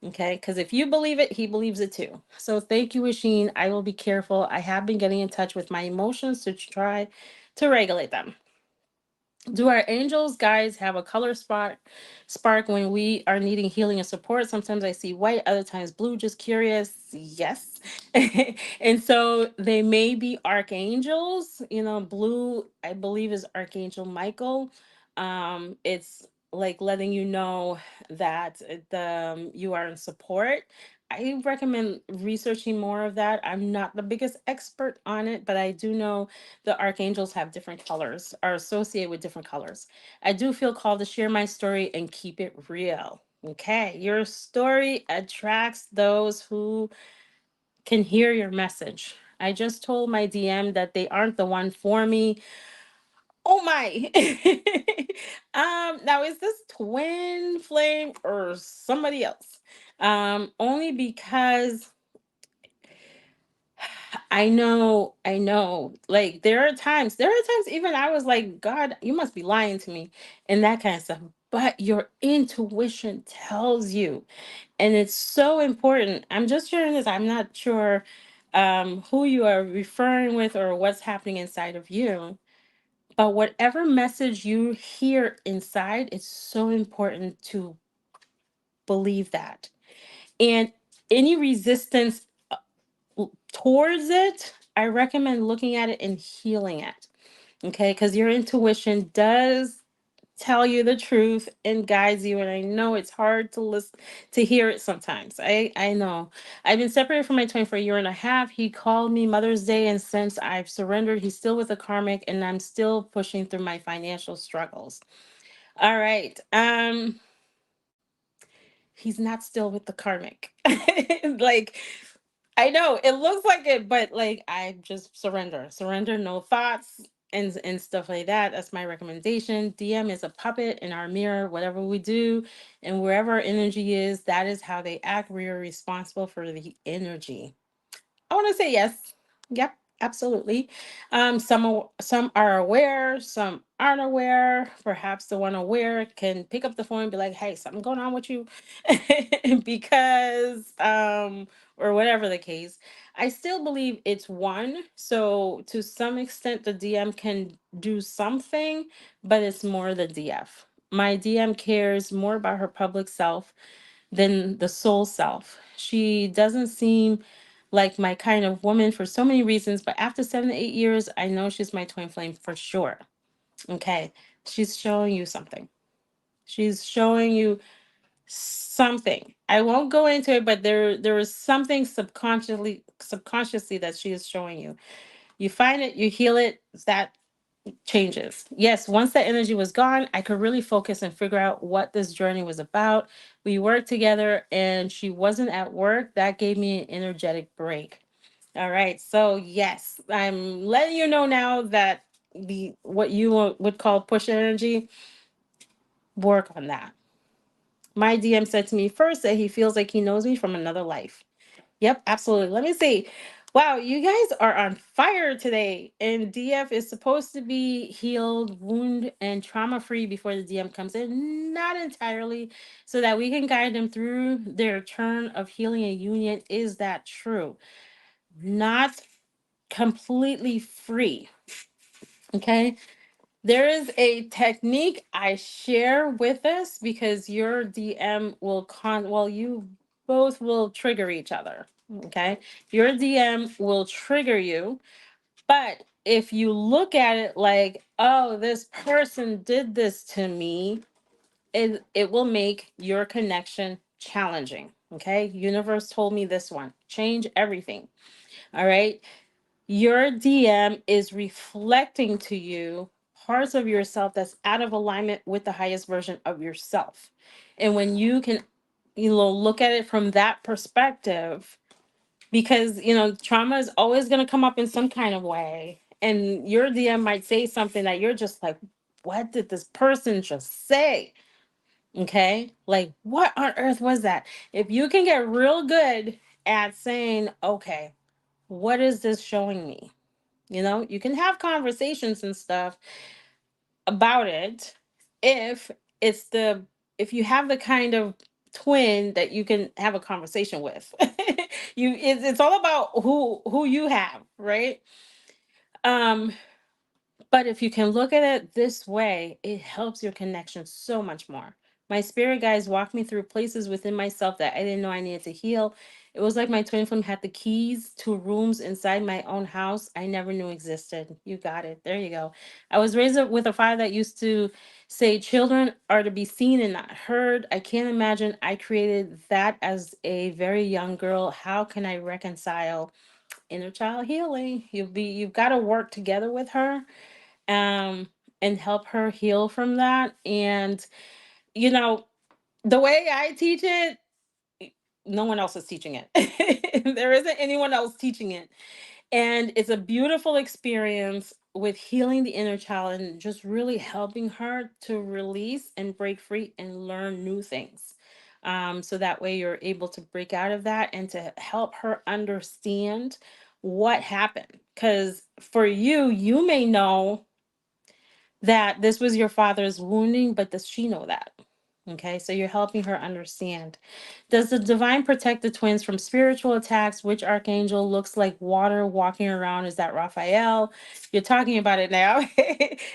Okay, because if you believe it, he believes it too. So thank you, Asheen. I will be careful. I have been getting in touch with my emotions to try to regulate them. Do our angels guides have a color spark when we are needing healing and support? Sometimes I see white, other times blue. Just curious. Yes. And so they may be archangels. Blue, I believe, is Archangel Michael. It's like letting you know that you are in support. I recommend researching more of that. I'm not the biggest expert on it, but I do know the archangels have different colors, are associated with different colors. I do feel called to share my story and keep it real. Okay, your story attracts those who can hear your message. I just told my DM that they aren't the one for me. Oh my. Now is this twin flame or somebody else? Only because I know. Like there are times even I was like, God, you must be lying to me and that kind of stuff. But your intuition tells you, and it's so important. I'm just sharing this. I'm not sure who you are referring with or what's happening inside of you. But whatever message you hear inside, it's so important to believe that. And any resistance towards it, I recommend looking at it and healing it. Okay, because your intuition does tell you the truth and guides you. And I know it's hard to listen to hear it sometimes. I know. I've been separated from my twin for a year and a half. He called me Mother's Day, and since I've surrendered, he's still with the karmic, and I'm still pushing through my financial struggles. All right. He's not still with the karmic. Like, I know it looks like it, but like I just surrender, no thoughts and stuff like that. That's my recommendation. DM is a puppet in our mirror. Whatever we do and wherever our energy is, that is how they act. We are responsible for the energy. I want to say yes. Yep, absolutely. Some are aware, some aren't aware. Perhaps the one aware can pick up the phone and be like, "Hey, something going on with you," because or whatever the case. I still believe it's one. So to some extent, the DM can do something, but it's more the DF. My DM cares more about her public self than the soul self. She doesn't seem like my kind of woman for so many reasons, but after 7 to 8 years, I know she's my twin flame for sure. Okay. She's showing you something. She's showing you something. I won't go into it, but there is something subconsciously that she is showing you. You find it, you heal it, that changes. Yes, once that energy was gone, I could really focus and figure out what this journey was about. We worked together and she wasn't at work. That gave me an energetic break. All right. So, yes, I'm letting you know now that the what you would call push energy, work on that. My DM said to me first that he feels like he knows me from another life. Yep, absolutely. Let me see. Wow, you guys are on fire today. And DF is supposed to be healed, wound, and trauma free before the DM comes in. Not entirely, so that we can guide them through their turn of healing and union. Is that true? Not completely free. Okay. There is a technique I share with us because your DM will well, you both will trigger each other. Okay. Your DM will trigger you. But if you look at it like, oh, this person did this to me, it will make your connection challenging. Okay. Universe told me this one. Change everything. All right. Your DM is reflecting to you parts of yourself that's out of alignment with the highest version of yourself. And when you can, look at it from that perspective, because, trauma is always going to come up in some kind of way. And your DM might say something that you're just like, what did this person just say? Okay. Like, what on earth was that? If you can get real good at saying, okay, what is this showing me? You can have conversations and stuff about it if it's the if you have the kind of twin that you can have a conversation with. It's all about who you have, right? Um but if you can look at it this way, it helps your connection so much more. My spirit guides walked me through places within myself that I didn't know I needed to heal. It was like my twin flame had the keys to rooms inside my own house I never knew existed. You got it. There you go. I was raised up with a father that used to say children are to be seen and not heard. I can't imagine I created that as a very young girl. How can I reconcile inner child healing? You've got to work together with her, um, and help her heal from that. And, you know, the way I teach it, no one else is teaching it. There isn't anyone else teaching it. And it's a beautiful experience with healing the inner child and just really helping her to release and break free and learn new things. So that way you're able to break out of that and to help her understand what happened. Because for you, you may know that this was your father's wounding, but does she know that? Okay, so you're helping her understand. Does the divine protect the twins from spiritual attacks? Which archangel looks like water walking around? Is that Raphael? You're talking about it now.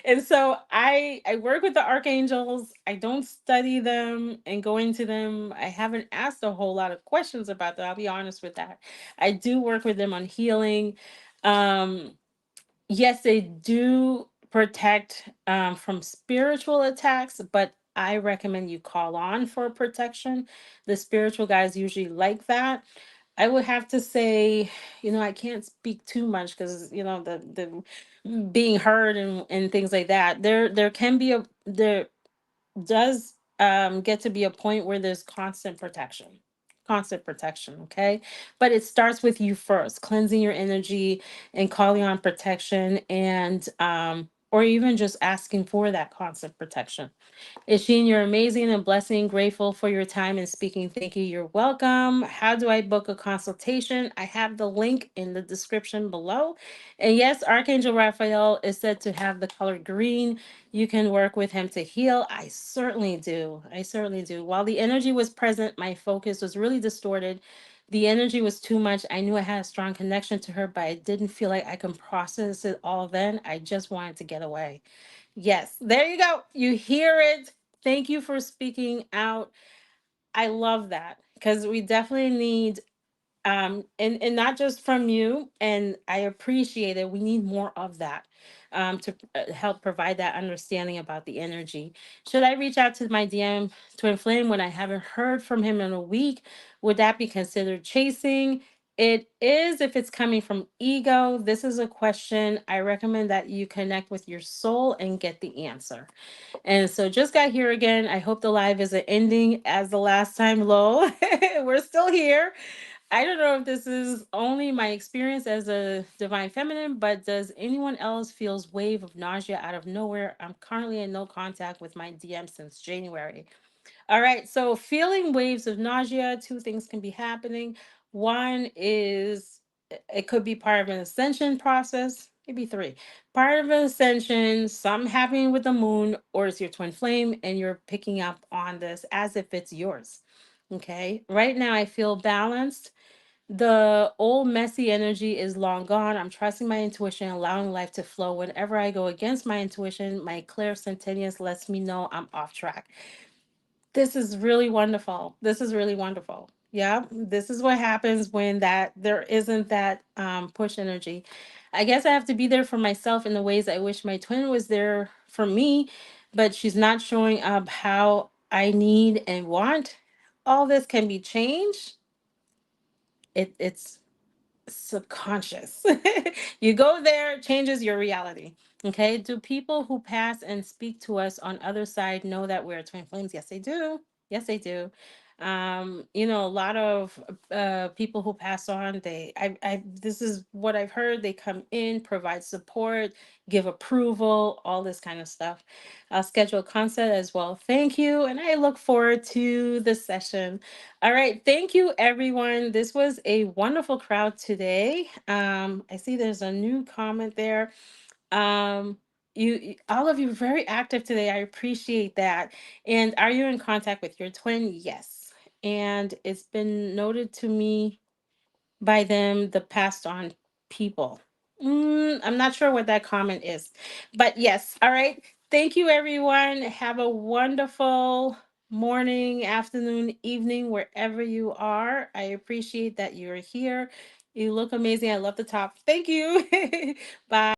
And so I work with the archangels. I don't study them and go into them. I haven't asked a whole lot of questions about that. I'll be honest with that. I do work with them on healing. Um, Yes, they do protect from spiritual attacks, but I recommend you call on for protection. The spiritual guys usually like that. I would have to say, I can't speak too much because the being heard and things like that. There can be there does get to be a point where there's constant protection. Okay, but it starts with you first, cleansing your energy and calling on protection, and or even just asking for that constant protection. Isheen, you're amazing and blessing. Grateful for your time and speaking. Thank you. You're welcome. How do I book a consultation? I have the link in the description below. And yes, Archangel Raphael is said to have the color green. You can work with him to heal. I certainly do. I certainly do. While the energy was present, my focus was really distorted. The energy was too much. I knew I had a strong connection to her, but I didn't feel like I could process it all then. I just wanted to get away. Yes, there you go. You hear it. Thank you for speaking out. I love that because we definitely need and not just from you, and I appreciate it. We need more of that to help provide that understanding about the energy. Should I reach out to my DM twin flame when I haven't heard from him in a week? Would that be considered chasing? It is if it's coming from ego. This is a question I recommend that you connect with your soul and get the answer. And so just got here again. I hope the live isn't ending as the last time low. We're still here. I don't know if this is only my experience as a divine feminine, but does anyone else feels wave of nausea out of nowhere? I'm currently in no contact with my DM since January. All right, so feeling waves of nausea, two things can be happening. One is it could be part of an ascension process, maybe three. Part of an ascension, something happening with the moon, or it's your twin flame, and you're picking up on this as if it's yours. Okay. Right now, I feel balanced. The old messy energy is long gone. I'm trusting my intuition, allowing life to flow. Whenever I go against my intuition, my clear sentience lets me know I'm off track. This is really wonderful. This is really wonderful. Yeah, this is what happens when that there isn't that push energy. I guess I have to be there for myself in the ways I wish my twin was there for me, but she's not showing up how I need and want. All this can be changed. It's subconscious. You go there, it changes your reality. Okay. Do people who pass and speak to us on other side know that we're twin flames? Yes, they do. Yes, they do. A lot of people who pass on, I this is what I've heard. They come in, provide support, give approval, all this kind of stuff. I'll schedule a consult as well. Thank you. And I look forward to the session. All right, thank you everyone. This was a wonderful crowd today. I see there's a new comment there. Um, all of you very active today. I appreciate that. And are you in contact with your twin? Yes. And it's been noted to me by them, the passed on people. I'm not sure what that comment is, but yes. All right. Thank you, everyone. Have a wonderful morning, afternoon, evening, wherever you are. I appreciate that you're here. You look amazing. I love the top. Thank you. Bye.